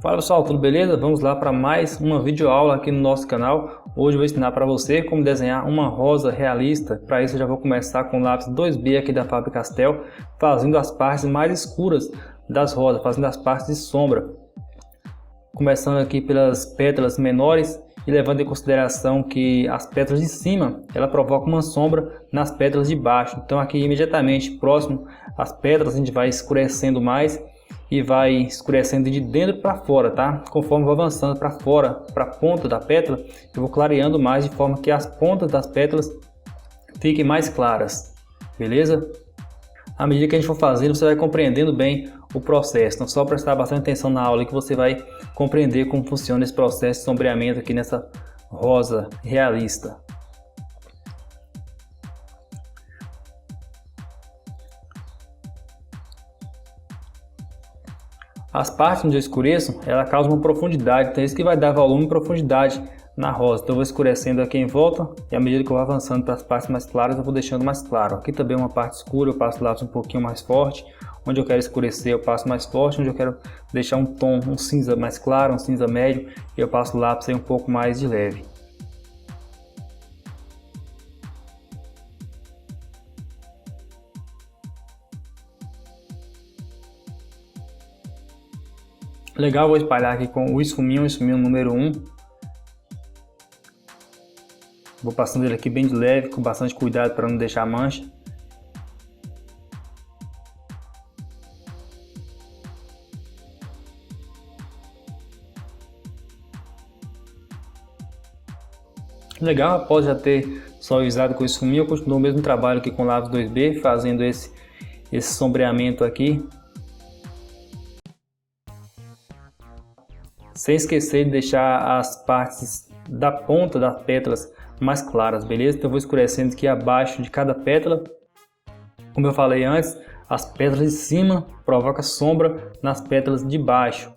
Fala pessoal, tudo beleza? Vamos lá para mais uma videoaula aqui no nosso canal. Hoje eu vou ensinar para você como desenhar uma rosa realista. Para isso eu já vou começar com o lápis 2B aqui da Faber-Castell, fazendo as partes mais escuras das rosas, fazendo as partes de sombra. Começando aqui pelas pétalas menores e levando em consideração que as pétalas de cima, ela provoca uma sombra nas pétalas de baixo. Então aqui imediatamente próximo às pétalas a gente vai escurecendo mais e vai escurecendo de dentro para fora, tá? Conforme vou avançando para fora, para a ponta da pétala, eu vou clareando mais de forma que as pontas das pétalas fiquem mais claras, beleza? À medida que a gente for fazendo, você vai compreendendo bem o processo. Então, só prestar bastante atenção na aula que você vai compreender como funciona esse processo de sombreamento aqui nessa rosa realista. As partes onde eu escureço, ela causa uma profundidade, então é isso que vai dar volume e profundidade na rosa. Então eu vou escurecendo aqui em volta e à medida que eu vou avançando para as partes mais claras, eu vou deixando mais claro. Aqui também é uma parte escura, eu passo o lápis um pouquinho mais forte. Onde eu quero escurecer, eu passo mais forte. Onde eu quero deixar um tom, um cinza mais claro, um cinza médio, eu passo o lápis aí um pouco mais de leve. Legal, vou espalhar aqui com o esfuminho número 1. Vou passando ele aqui bem de leve, com bastante cuidado para não deixar mancha. Legal, após já ter suavizado com o esfuminho, eu continuo o mesmo trabalho aqui com o lápis 2B, fazendo esse sombreamento aqui. Sem esquecer de deixar as partes da ponta das pétalas mais claras, beleza? Então eu vou escurecendo aqui abaixo de cada pétala. Como eu falei antes, as pétalas de cima provocam sombra nas pétalas de baixo.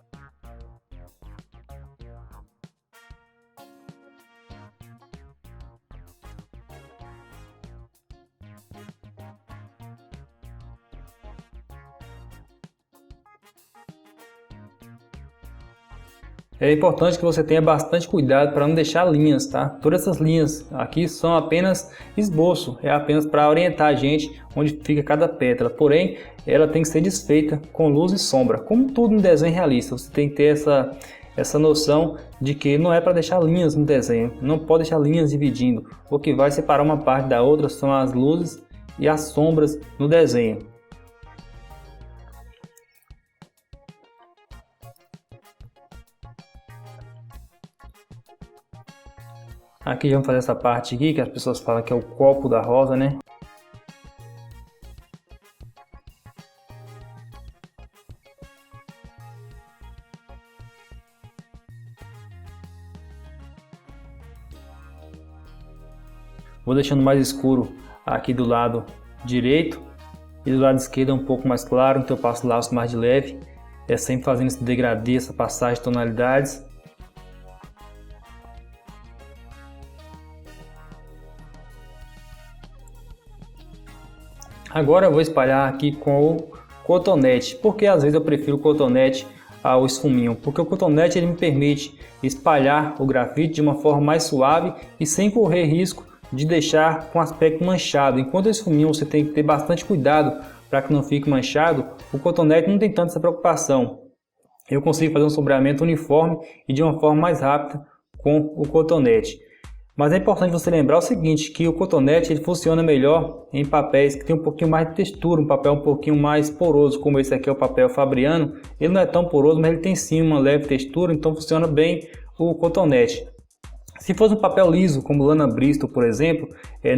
É importante que você tenha bastante cuidado para não deixar linhas, tá? Todas essas linhas aqui são apenas esboço, é apenas para orientar a gente onde fica cada pétala. Porém, ela tem que ser desfeita com luz e sombra. Como tudo no desenho realista, você tem que ter essa noção de que não é para deixar linhas no desenho, não pode deixar linhas dividindo. O que vai separar uma parte da outra são as luzes e as sombras no desenho. Aqui vamos fazer essa parte aqui que as pessoas falam que é o copo da rosa, né? Vou deixando mais escuro aqui do lado direito e do lado esquerdo é um pouco mais claro, então eu passo o lápis mais de leve. É sempre fazendo esse degradê, essa passagem de tonalidades. Agora eu vou espalhar aqui com o cotonete, porque às vezes eu prefiro o cotonete ao esfuminho, porque o cotonete ele me permite espalhar o grafite de uma forma mais suave e sem correr risco de deixar com aspecto manchado. Enquanto o esfuminho você tem que ter bastante cuidado para que não fique manchado, o cotonete não tem tanta essa preocupação. Eu consigo fazer um sombreamento uniforme e de uma forma mais rápida com o cotonete. Mas é importante você lembrar o seguinte, que o cotonete ele funciona melhor em papéis que tem um pouquinho mais de textura, um papel um pouquinho mais poroso, como esse aqui é o papel Fabriano. Ele não é tão poroso, mas ele tem sim uma leve textura, então funciona bem o cotonete. Se fosse um papel liso, como lana Bristol, por exemplo,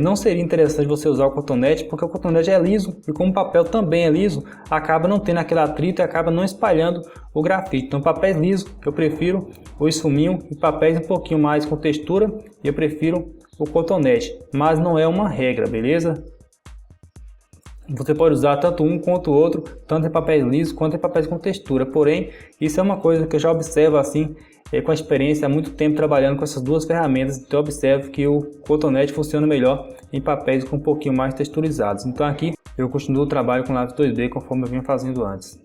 não seria interessante você usar o cotonete, porque o cotonete é liso e como o papel também é liso, acaba não tendo aquele atrito e acaba não espalhando o grafite. Então, papéis lisos, eu prefiro o esfuminho, e papéis um pouquinho mais com textura, eu prefiro o cotonete. Mas não é uma regra, beleza? Você pode usar tanto um quanto o outro, tanto em papéis lisos quanto em papéis com textura. Porém, isso é uma coisa que eu já observo assim, com a experiência há muito tempo trabalhando com essas duas ferramentas. Então eu observo que o cotonete funciona melhor em papéis com um pouquinho mais texturizados. Então aqui eu continuo o trabalho com lápis 2B conforme eu vinha fazendo antes.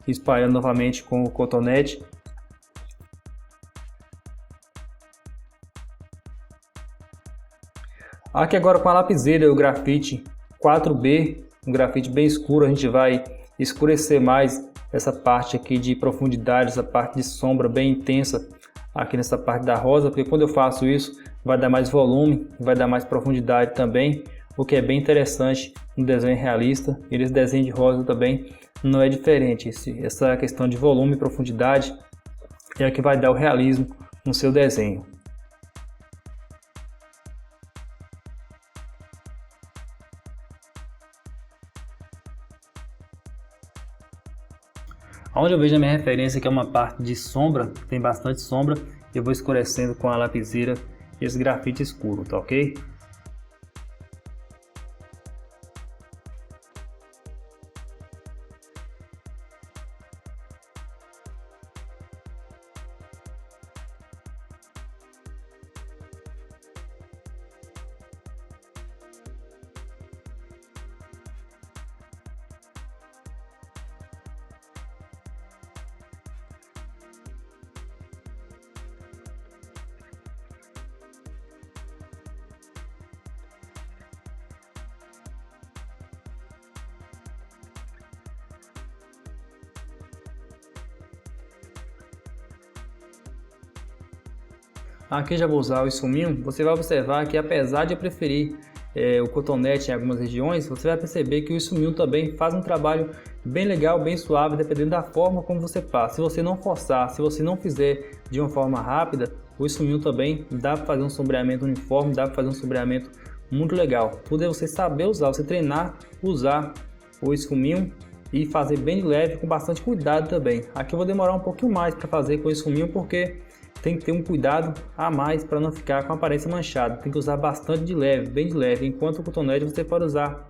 e espalhando novamente com o cotonete. Aqui agora com a lapiseira, o grafite 4B, um grafite bem escuro, a gente vai escurecer mais essa parte aqui de profundidade, essa parte de sombra bem intensa aqui nessa parte da rosa, porque quando eu faço isso vai dar mais volume, vai dar mais profundidade também, o que é bem interessante no desenho realista. E esse desenho de rosa também não é diferente, essa questão de volume e profundidade é a que vai dar o realismo no seu desenho. Onde eu vejo a minha referência, que é uma parte de sombra, tem bastante sombra, eu vou escurecendo com a lapiseira esse grafite escuro, tá ok? Aqui já vou usar o esfuminho. Você vai observar que apesar de eu preferir o cotonete em algumas regiões, você vai perceber que o esfuminho também faz um trabalho bem legal, bem suave, dependendo da forma como você passa. Se você não forçar, se você não fizer de uma forma rápida, o esfuminho também dá para fazer um sombreamento uniforme, dá para fazer um sombreamento muito legal. Tudo é você saber usar, você treinar, usar o esfuminho e fazer bem de leve, com bastante cuidado também. Aqui eu vou demorar um pouquinho mais para fazer com o esfuminho, porque tem que ter um cuidado a mais para não ficar com a aparência manchada. Tem que usar bastante de leve, bem de leve. Enquanto o cotonete você pode usar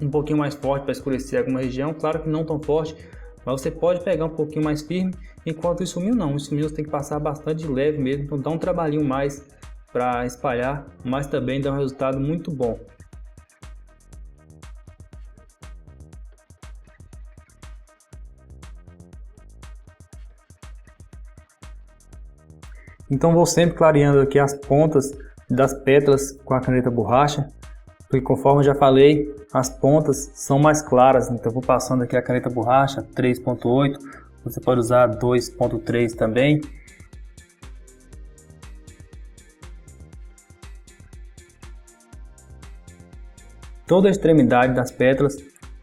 um pouquinho mais forte para escurecer alguma região. Claro que não tão forte, mas você pode pegar um pouquinho mais firme. Enquanto o esfuminho não. O esfuminho você tem que passar bastante de leve mesmo. Então dá um trabalhinho mais para espalhar, mas também dá um resultado muito bom. Então vou sempre clareando aqui as pontas das pétalas com a caneta borracha, porque conforme eu já falei, as pontas são mais claras. Então vou passando aqui a caneta borracha 3.8, você pode usar 2.3 também. Toda a extremidade das pétalas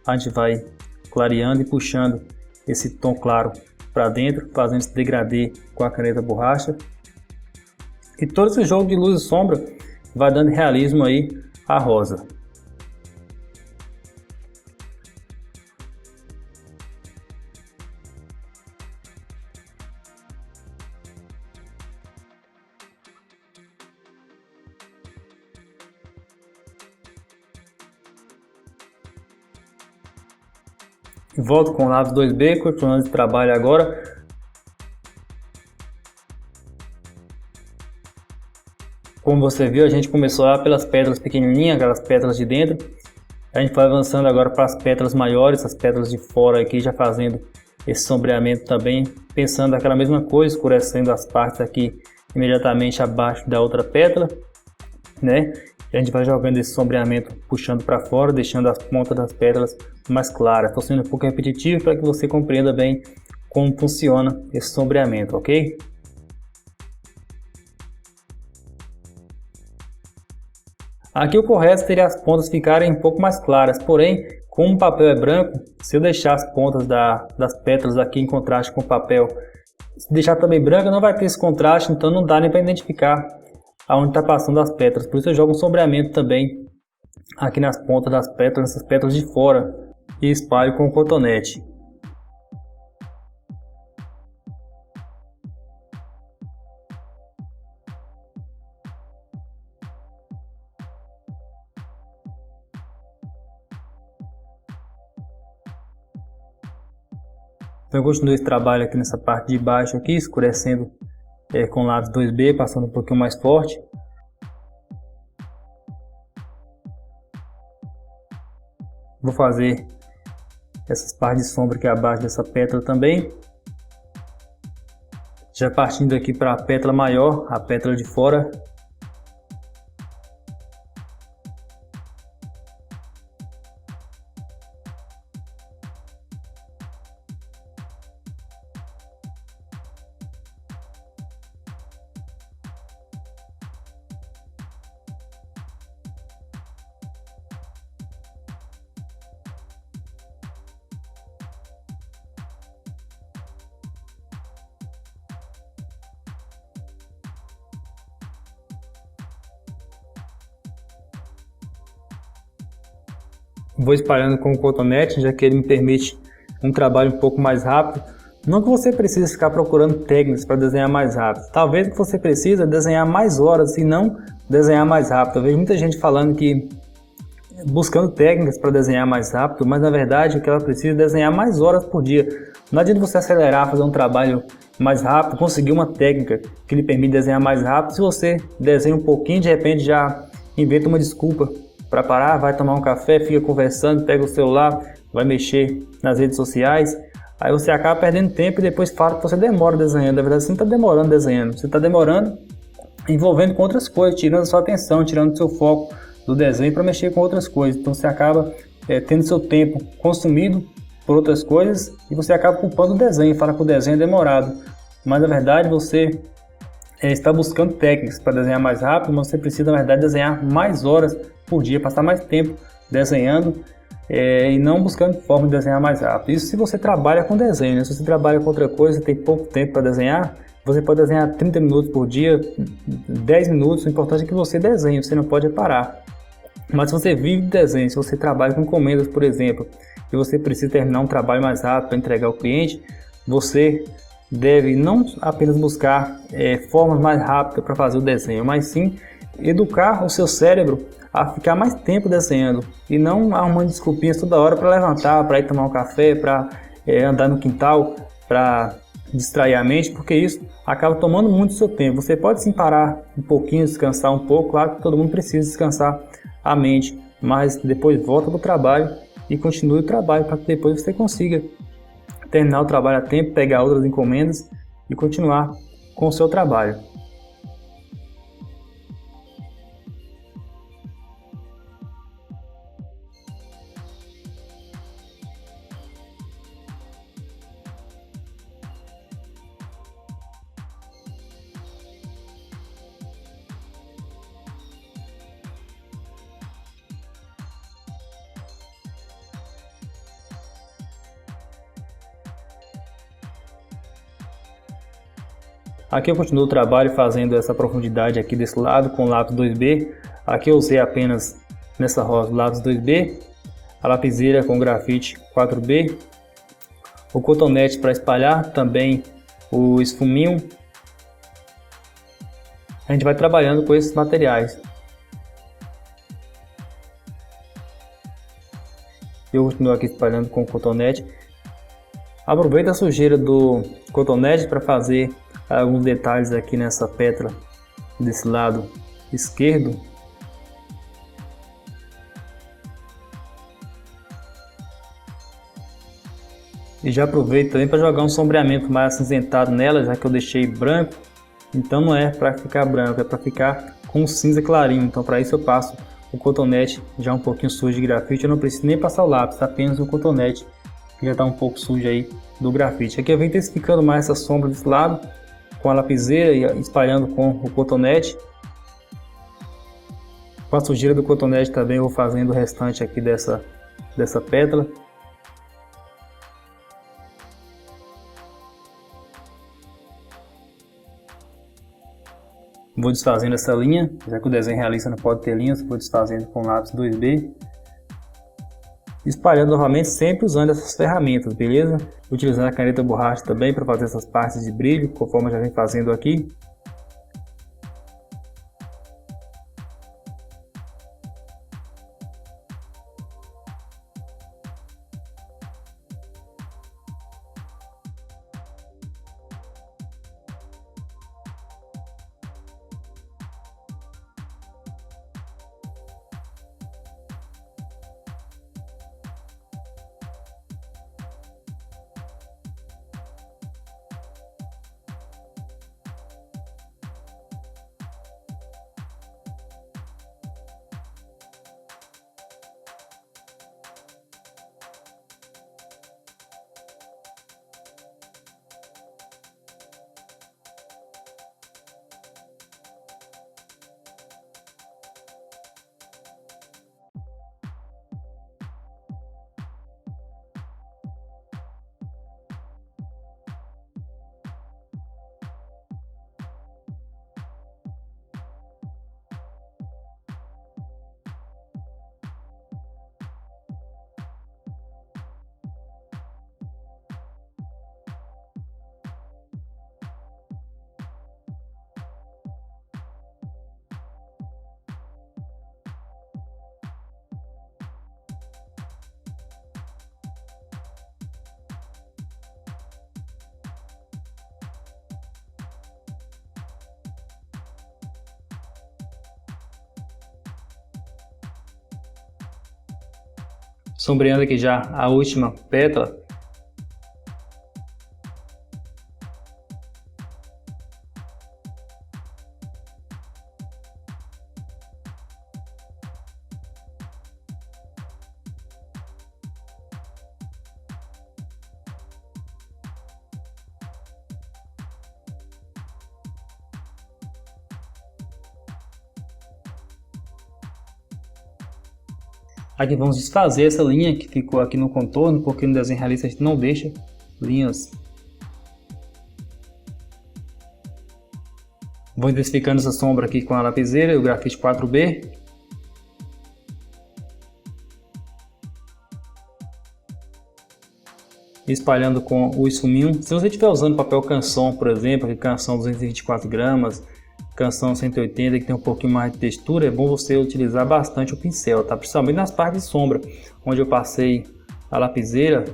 a gente vai clareando e puxando esse tom claro para dentro, fazendo esse degradê com a caneta borracha. E todo esse jogo de luz e sombra vai dando realismo aí à rosa. Volto com o lápis 2B, continuando esse trabalho agora. Como você viu, a gente começou lá pelas pétalas pequenininhas, aquelas pétalas de dentro. A gente vai avançando agora para as pétalas maiores, as pétalas de fora aqui, já fazendo esse sombreamento também, pensando aquela mesma coisa, escurecendo as partes aqui imediatamente abaixo da outra pétala, né? E a gente vai jogando esse sombreamento, puxando para fora, deixando as pontas das pétalas mais claras. Estou sendo um pouco repetitivo para que você compreenda bem como funciona esse sombreamento, ok? Aqui o correto seria as pontas ficarem um pouco mais claras, porém, como o papel é branco, se eu deixar as pontas das pétalas aqui em contraste com o papel, se deixar também branca, não vai ter esse contraste, então não dá nem para identificar aonde está passando as pétalas. Por isso eu jogo um sombreamento também aqui nas pontas das pétalas, essas pétalas de fora, e espalho com o cotonete. Então eu continuo esse trabalho aqui nessa parte de baixo aqui, escurecendo com o lápis 2B, passando um pouquinho mais forte. Vou fazer essas partes de sombra aqui abaixo dessa pétala também. Já partindo aqui para a pétala maior, a pétala de fora. Vou espalhando com o cotonete, já que ele me permite um trabalho um pouco mais rápido. Não que você precise ficar procurando técnicas para desenhar mais rápido. Talvez o que você precisa é desenhar mais horas e não desenhar mais rápido. Eu vejo muita gente falando que buscando técnicas para desenhar mais rápido, mas na verdade o que ela precisa é desenhar mais horas por dia. Não adianta você acelerar, fazer um trabalho mais rápido, conseguir uma técnica que lhe permite desenhar mais rápido. Se você desenha um pouquinho, de repente já inventa uma desculpa para parar, vai tomar um café, fica conversando, pega o celular, vai mexer nas redes sociais, aí você acaba perdendo tempo e depois fala que você demora desenhando. Na verdade você não está demorando desenhando, você está demorando envolvendo com outras coisas, tirando a sua atenção, tirando o seu foco do desenho para mexer com outras coisas. Então você acaba tendo seu tempo consumido por outras coisas e você acaba culpando o desenho, fala que o desenho é demorado, mas na verdade você está buscando técnicas para desenhar mais rápido, mas você precisa na verdade desenhar mais horas por dia, passar mais tempo desenhando e não buscando forma de desenhar mais rápido. Isso se você trabalha com desenho, né? Se você trabalha com outra coisa, tem pouco tempo para desenhar, você pode desenhar 30 minutos por dia, 10 minutos, o importante é que você desenhe, você não pode parar. Mas se você vive de desenho, se você trabalha com encomendas, por exemplo, e você precisa terminar um trabalho mais rápido para entregar ao cliente, você deve não apenas buscar formas mais rápidas para fazer o desenho, mas sim educar o seu cérebro a ficar mais tempo desenhando e não arrumando desculpinhas toda hora para levantar, para ir tomar um café, para andar no quintal, para distrair a mente, porque isso acaba tomando muito do seu tempo. Você pode sim parar um pouquinho, descansar um pouco, claro que todo mundo precisa descansar a mente, mas depois volta para o trabalho e continue o trabalho para que depois você consiga terminar o trabalho a tempo, pegar outras encomendas e continuar com o seu trabalho. Aqui eu continuo o trabalho fazendo essa profundidade aqui desse lado com o lápis 2B. Aqui eu usei apenas nessa rosa o lápis 2B, a lapiseira com grafite 4B, o cotonete para espalhar, também o esfuminho. A gente vai trabalhando com esses materiais. Eu continuo aqui espalhando com o cotonete. Aproveita a sujeira do cotonete para fazer alguns detalhes aqui nessa pétala desse lado esquerdo. E já aproveito também para jogar um sombreamento mais acinzentado nela, já que eu deixei branco. Então não é para ficar branco, é para ficar com um cinza clarinho. Então para isso eu passo o cotonete já um pouquinho sujo de grafite. Eu não preciso nem passar o lápis, apenas o cotonete que já está um pouco sujo aí do grafite. Aqui eu venho intensificando mais essa sombra desse lado com a lapiseira e espalhando com o cotonete. Com a sujeira do cotonete também eu vou fazendo o restante aqui dessa pétala. Vou desfazendo essa linha, já que o desenho realista não pode ter linhas, vou desfazendo com lápis 2B. Espalhando novamente, sempre usando essas ferramentas, beleza? Utilizando a caneta borracha também para fazer essas partes de brilho, conforme eu já venho fazendo aqui. sombreando aqui já a última pétala. Aqui vamos desfazer essa linha que ficou aqui no contorno, porque no desenho realista a gente não deixa linhas. Vou intensificando essa sombra aqui com a lapiseira e o grafite 4B. Espalhando com o esfuminho. Se você estiver usando papel canson, por exemplo, canson 224 gramas, canção 180 que tem um pouquinho mais de textura, é bom você utilizar bastante o pincel, tá? Principalmente nas partes de sombra, onde eu passei a lapiseira.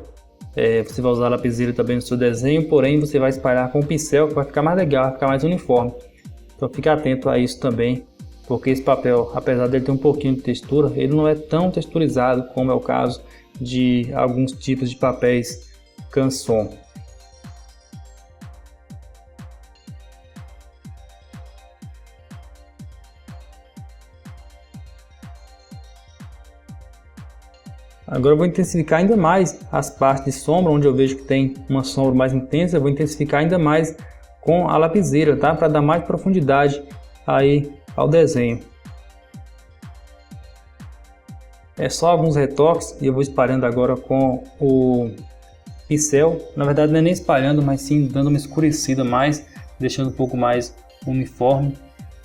Você vai usar a lapiseira também no seu desenho, porém você vai espalhar com o pincel, que vai ficar mais legal, vai ficar mais uniforme. Então fique atento a isso também, porque esse papel, apesar dele ter um pouquinho de textura, ele não é tão texturizado como é o caso de alguns tipos de papéis canson. Agora eu vou intensificar ainda mais as partes de sombra, onde eu vejo que tem uma sombra mais intensa, eu vou intensificar ainda mais com a lapiseira, tá? Para dar mais profundidade aí ao desenho. É só alguns retoques e eu vou espalhando agora com o pincel. Na verdade não é nem espalhando, mas sim dando uma escurecida mais, deixando um pouco mais uniforme.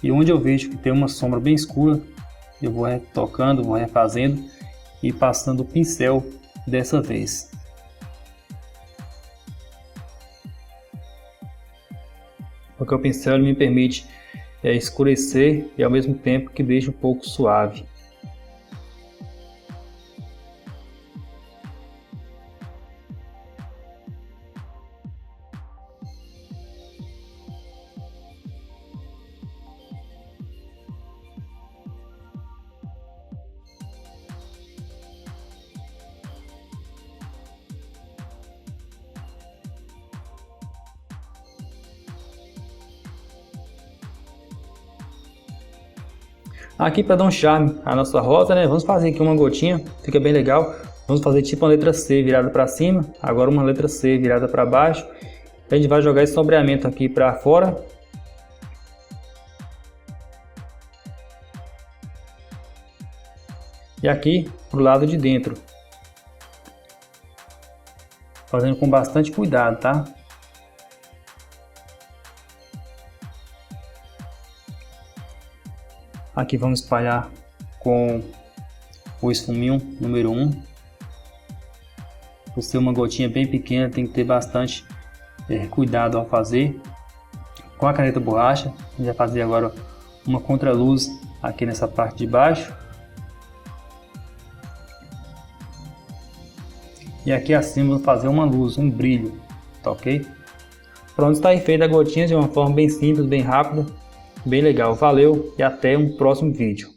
E onde eu vejo que tem uma sombra bem escura, eu vou retocando, vou refazendo e passando o pincel dessa vez. Porque o pincel ele me permite escurecer e ao mesmo tempo que deixa um pouco suave. Aqui para dar um charme à nossa rosa, né? Vamos fazer aqui uma gotinha, fica bem legal. Vamos fazer tipo uma letra C virada para cima, agora uma letra C virada para baixo. A gente vai jogar esse sombreamento aqui para fora. E aqui pro lado de dentro. Fazendo com bastante cuidado, tá? Aqui vamos espalhar com o esfuminho número 1. Por ser uma gotinha bem pequena, tem que ter bastante cuidado ao fazer. Com a caneta borracha, a gente vai fazer agora uma contraluz aqui nessa parte de baixo. E aqui acima vou fazer uma luz, um brilho, tá ok? Pronto, está aí feita a gotinha de uma forma bem simples, bem rápida. Bem legal, valeu e até um próximo vídeo.